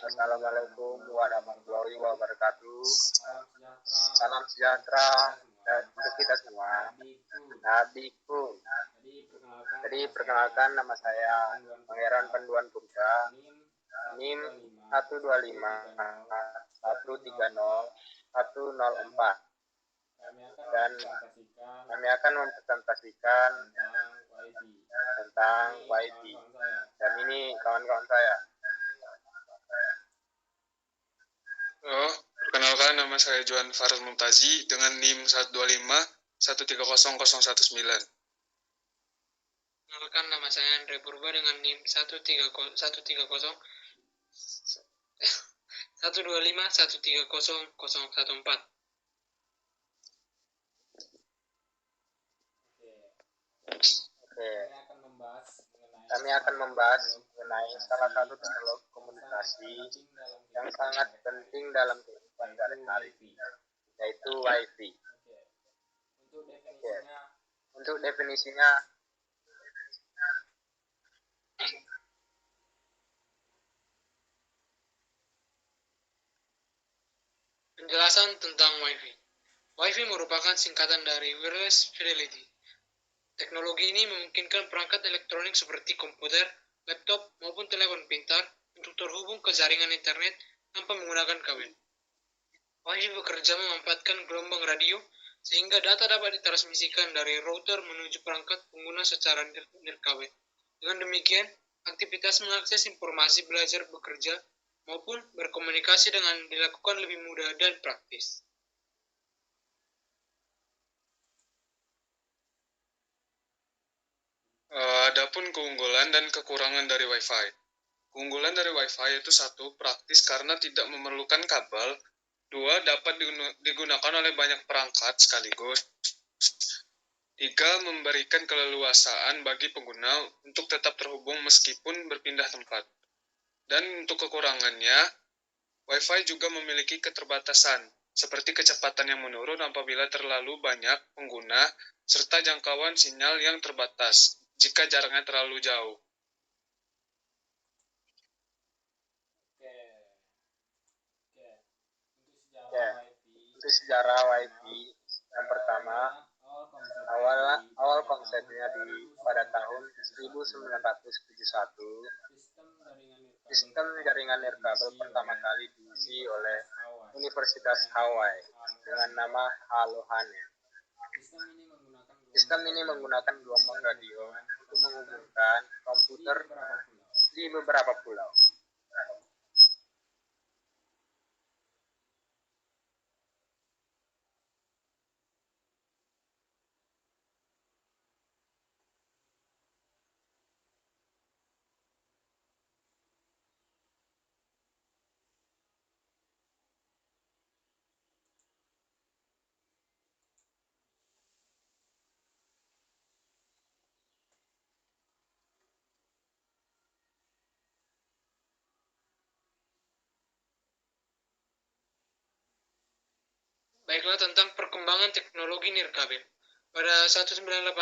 Assalamualaikum warahmatullahi wabarakatuh. Salam sejahtera untuk kita semua. Nabiku. Jadi perkenalkan, nama saya Pangeran Panduan Purba, NIM 125-130-104, dan kami akan mempresentasikan tentang WiFi. Dan ini kawan-kawan saya. Perkenalkan, nama saya Johan Farad Mumtazi dengan NIM 125-130-019. Perkenalkan, nama saya Andre Purba dengan NIM 125-130-014. Kami akan membahas mengenai salah satu teknologi komunikasi yang sangat penting dalam kehidupan sehari-hari, yaitu WiFi. Untuk definisinya, penjelasan tentang WiFi. WiFi merupakan singkatan dari Wireless Fidelity. Teknologi ini memungkinkan perangkat elektronik seperti komputer, laptop, maupun telepon pintar untuk terhubung ke jaringan internet tanpa menggunakan kabel. WiFi bekerja memanfaatkan gelombang radio sehingga data dapat ditransmisikan dari router menuju perangkat pengguna secara nirkabel. Dengan demikian, aktivitas mengakses informasi, belajar, bekerja, maupun berkomunikasi dengan dilakukan lebih mudah dan praktis. Adapun keunggulan dan kekurangan dari Wi-Fi. Keunggulan dari Wi-Fi itu 1, praktis karena tidak memerlukan kabel. 2, dapat digunakan oleh banyak perangkat sekaligus. 3, memberikan keleluasaan bagi pengguna untuk tetap terhubung meskipun berpindah tempat. Dan untuk kekurangannya, Wi-Fi juga memiliki keterbatasan, seperti kecepatan yang menurun apabila terlalu banyak pengguna, serta jangkauan sinyal yang terbatas jika jaraknya terlalu jauh. Itu sejarah WiFi. Yang pertama, awal konsepnya pada tahun 1971, sistem jaringan nirkabel pertama kali diuji oleh Universitas Hawaii dengan nama Alohanna. Sistem ini menggunakan gelombang radio untuk menghubungkan komputer di beberapa pulau. Baiklah, tentang perkembangan teknologi nirkabel. Pada 1985,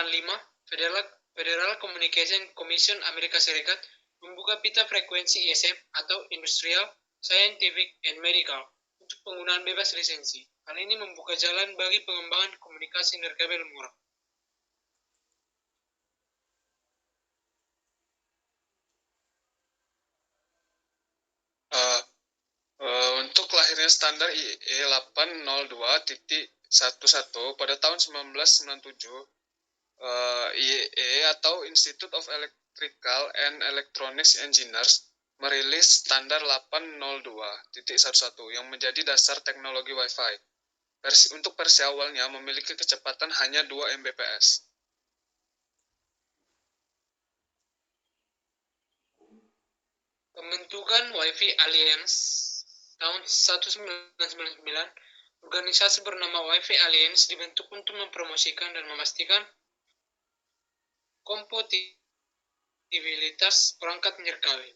Federal Communication Commission Amerika Serikat membuka pita frekuensi ISM atau Industrial, Scientific, and Medical untuk penggunaan bebas lisensi. Hal ini membuka jalan bagi pengembangan komunikasi nirkabel murah. Untuk lahirnya standar IEEE 802.11 pada tahun 1997, IEEE atau Institute of Electrical and Electronics Engineers merilis standar 802.11 yang menjadi dasar teknologi Wi-Fi. Untuk versi awalnya memiliki kecepatan hanya 2 Mbps. Pembentukan Wi-Fi Alliance tahun 1999, organisasi bernama Wi-Fi Alliance dibentuk untuk mempromosikan dan memastikan kompatibilitas perangkat nirkabel.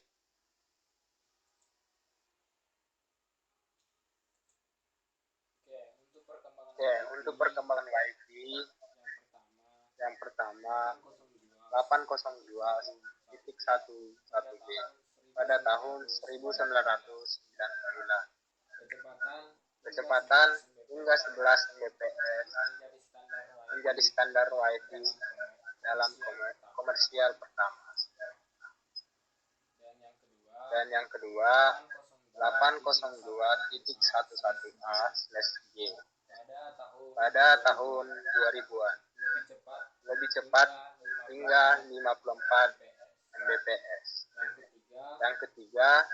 Untuk perkembangan WiFi, yang pertama 802.11b pada tahun 1999. Kecepatan hingga 11 Mbps menjadi standar WiFi dalam komersial pertama. Dan yang kedua, 802.11a/G pada tahun 2000-an. Lebih cepat hingga 54 Mbps. Yang ketiga,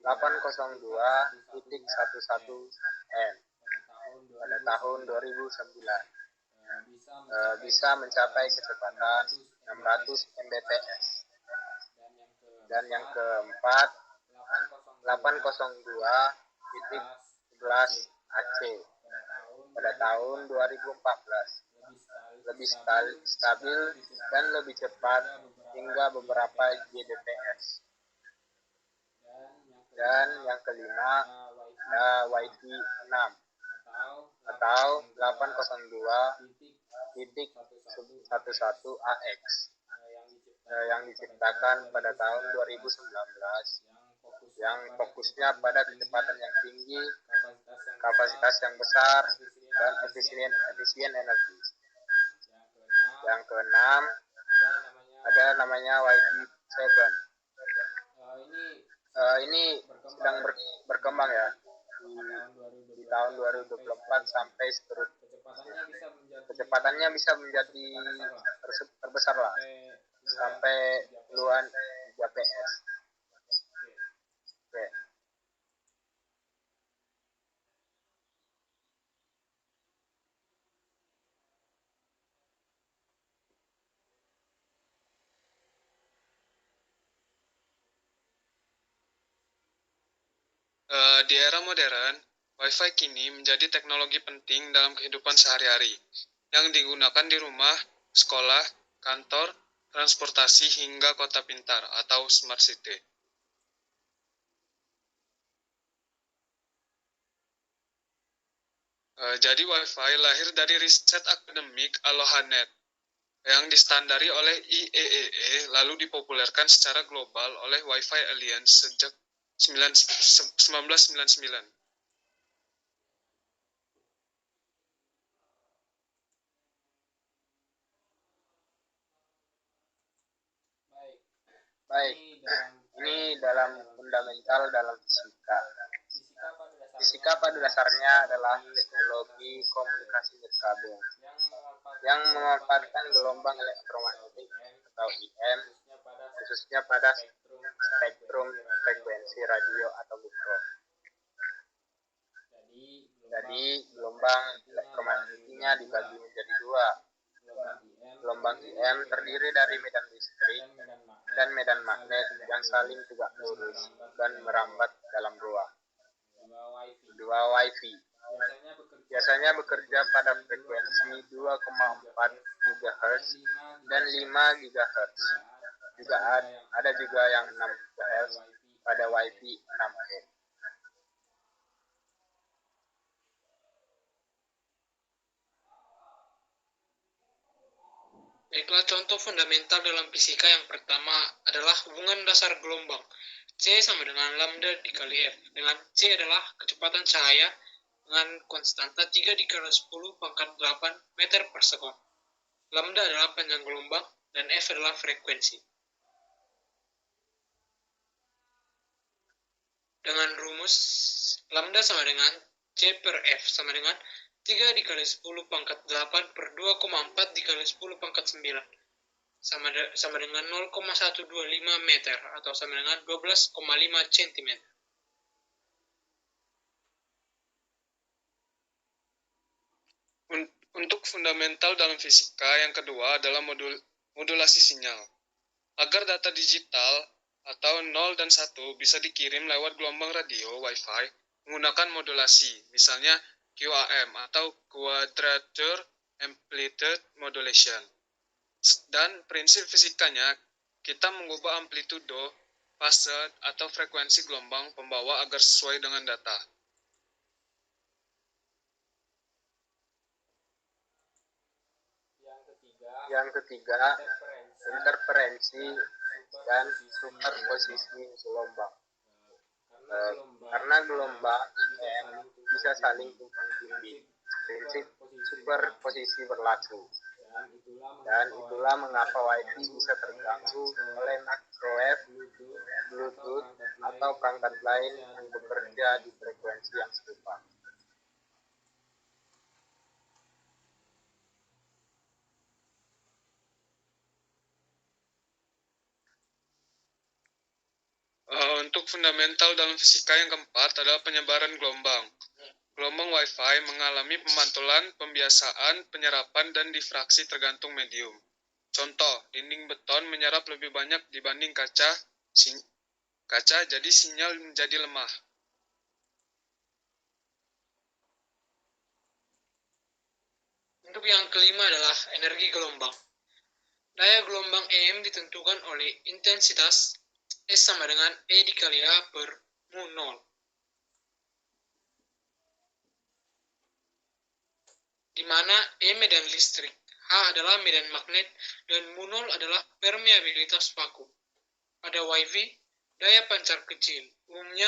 802.11n pada tahun 2009 bisa mencapai kecepatan 600 Mbps. Dan yang keempat, 802.11ac pada tahun 2014 lebih stabil dan lebih cepat hingga beberapa Gbps. Dan yang kelima, WiFi 6 atau 802.11ax yang diciptakan pada tahun 2019 yang fokusnya pada kecepatan yang tinggi, kapasitas yang besar, dan efisien energi. Yang keenam, ada namanya WiFi 7. Ini sedang berkembang ya di tahun 2024 sampai seterusnya. Kecepatannya bisa menjadi terbesar lah, sampai puluhan Gbps. Oke. Di era modern, Wi-Fi kini menjadi teknologi penting dalam kehidupan sehari-hari, yang digunakan di rumah, sekolah, kantor, transportasi, hingga kota pintar atau smart city. Jadi Wi-Fi lahir dari riset akademik AlohaNet yang distandari oleh IEEE lalu dipopulerkan secara global oleh Wi-Fi Alliance sejak 1999. Baik, ini dalam fundamental dalam fisika. Fisika pada dasarnya adalah teknologi komunikasi berkabel yang memanfaatkan gelombang elektromagnetik atau IM, khususnya pada spektrum frekuensi radio atau mikro. Jadi gelombang elektromagnetiknya dibagi menjadi dua. Gelombang IM terdiri dari medan listrik dan medan magnet yang saling tegak lurus dan merambat dalam ruang. Dua WiFi biasanya bekerja pada frekuensi 2,4 GHz dan 5 GHz. Juga ada juga yang 6 GHz pada WiFi 6E. Baiklah, contoh fundamental dalam fisika yang pertama adalah hubungan dasar gelombang. C sama dengan lambda dikali F, dengan C adalah kecepatan cahaya dengan konstanta 3 dikali 10 pangkat 8 meter per sekon. Lambda adalah panjang gelombang, dan F adalah frekuensi. Dengan rumus, lambda sama dengan C per F sama dengan 3 dikali 10 pangkat 8 per 2,4 dikali 10 pangkat 9 sama dengan 0,125 meter atau sama dengan 12,5 cm. Untuk fundamental dalam fisika yang kedua adalah modulasi sinyal. Agar data digital atau 0 dan 1 bisa dikirim lewat gelombang radio Wi-Fi menggunakan modulasi, misalnya QAM atau Quadrature Amplitude Modulation. Dan prinsip fisikanya, kita mengubah amplitudo, fase, atau frekuensi gelombang pembawa agar sesuai dengan data. Yang ketiga, interferensi dan superposisi gelombang. Karena gelombang IM bisa saling tumpang tindih, prinsip superposisi berlaku. Dan itulah mengapa Wi-Fi bisa terganggu oleh microwave, Bluetooth, atau perangkat lain yang bekerja di frekuensi yang serupa. Untuk fundamental dalam fisika yang keempat adalah penyebaran gelombang. Gelombang Wi-Fi mengalami pemantulan, pembiasaan, penyerapan, dan difraksi tergantung medium. Contoh, dinding beton menyerap lebih banyak dibanding kaca, jadi sinyal menjadi lemah. Untuk yang kelima adalah energi gelombang. Daya gelombang EM ditentukan oleh intensitas S sama dengan E dikali A per mu 0. Di mana E medan listrik, H adalah medan magnet, dan mu 0 adalah permeabilitas vakum. Pada Wi-Fi, daya pancar kecil, umumnya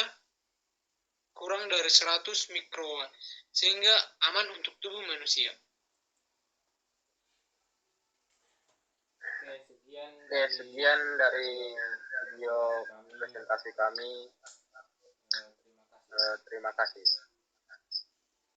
kurang dari 100 mikrowatt, sehingga aman untuk tubuh manusia. Oke, sekian dari video presentasi kami. Terima kasih.